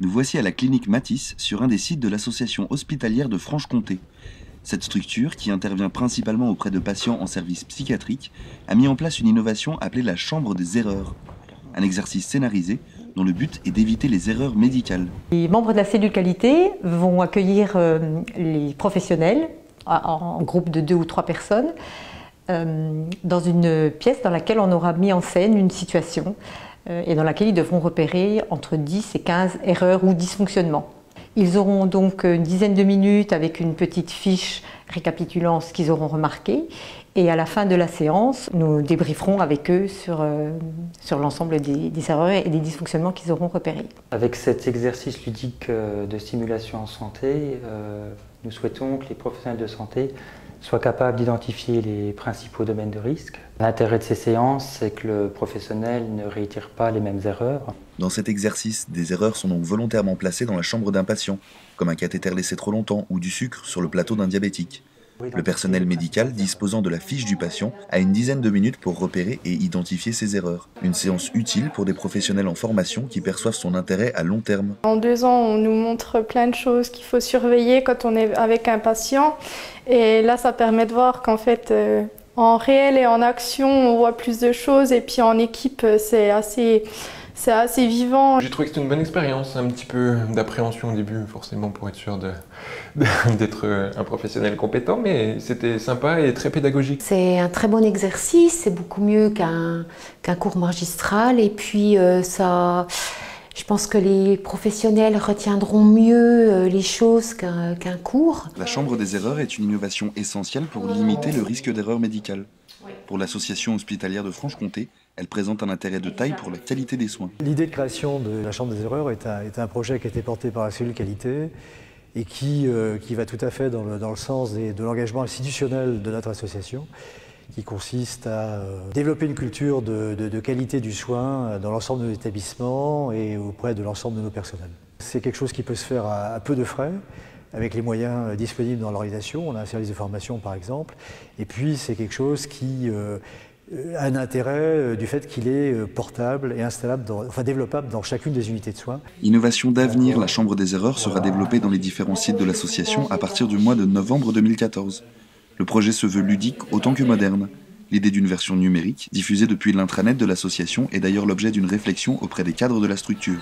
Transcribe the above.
Nous voici à la clinique Matisse, sur un des sites de l'association hospitalière de Franche-Comté. Cette structure, qui intervient principalement auprès de patients en service psychiatrique, a mis en place une innovation appelée la chambre des erreurs. Un exercice scénarisé dont le but est d'éviter les erreurs médicales. Les membres de la cellule qualité vont accueillir les professionnels en groupe de 2 ou 3 personnes dans une pièce dans laquelle on aura mis en scène une situation et dans laquelle ils devront repérer entre 10 et 15 erreurs ou dysfonctionnements. Ils auront donc une dizaine de minutes avec une petite fiche récapitulant ce qu'ils auront remarqué et à la fin de la séance, nous débrieferons avec eux sur l'ensemble des erreurs et des dysfonctionnements qu'ils auront repérés. Avec cet exercice ludique de simulation en santé, nous souhaitons que les professionnels de santé soient capables d'identifier les principaux domaines de risque. L'intérêt de ces séances, c'est que le professionnel ne réitère pas les mêmes erreurs. Dans cet exercice, des erreurs sont donc volontairement placées dans la chambre d'un patient, comme un cathéter laissé trop longtemps ou du sucre sur le plateau d'un diabétique. Le personnel médical, disposant de la fiche du patient, a une dizaine de minutes pour repérer et identifier ces erreurs. Une séance utile pour des professionnels en formation qui perçoivent son intérêt à long terme. En 2 ans, on nous montre plein de choses qu'il faut surveiller quand on est avec un patient. Et là, ça permet de voir qu'en fait, en réel et en action, on voit plus de choses. Et puis en équipe, c'est assez vivant. J'ai trouvé que c'était une bonne expérience, un petit peu d'appréhension au début, forcément pour être sûr d'être un professionnel compétent, mais c'était sympa et très pédagogique. C'est un très bon exercice, c'est beaucoup mieux qu'un cours magistral et puis je pense que les professionnels retiendront mieux les choses qu'un cours. La chambre des erreurs est une innovation essentielle pour limiter le risque d'erreur médicale. Pour l'association hospitalière de Franche-Comté, elle présente un intérêt de taille pour la qualité des soins. L'idée de création de la Chambre des erreurs est un projet qui a été porté par la cellule qualité et qui va tout à fait dans le sens de l'engagement institutionnel de notre association, qui consiste à développer une culture de qualité du soin dans l'ensemble de nos établissements et auprès de l'ensemble de nos personnels. C'est quelque chose qui peut se faire à peu de frais, avec les moyens disponibles dans l'organisation. On a un service de formation par exemple, et puis c'est quelque chose qui a un intérêt du fait qu'il est portable et installable, développable dans chacune des unités de soins. Innovation d'avenir, la Chambre des erreurs sera développée dans les différents sites de l'association à partir du mois de novembre 2014. Le projet se veut ludique autant que moderne. L'idée d'une version numérique, diffusée depuis l'intranet de l'association, est d'ailleurs l'objet d'une réflexion auprès des cadres de la structure.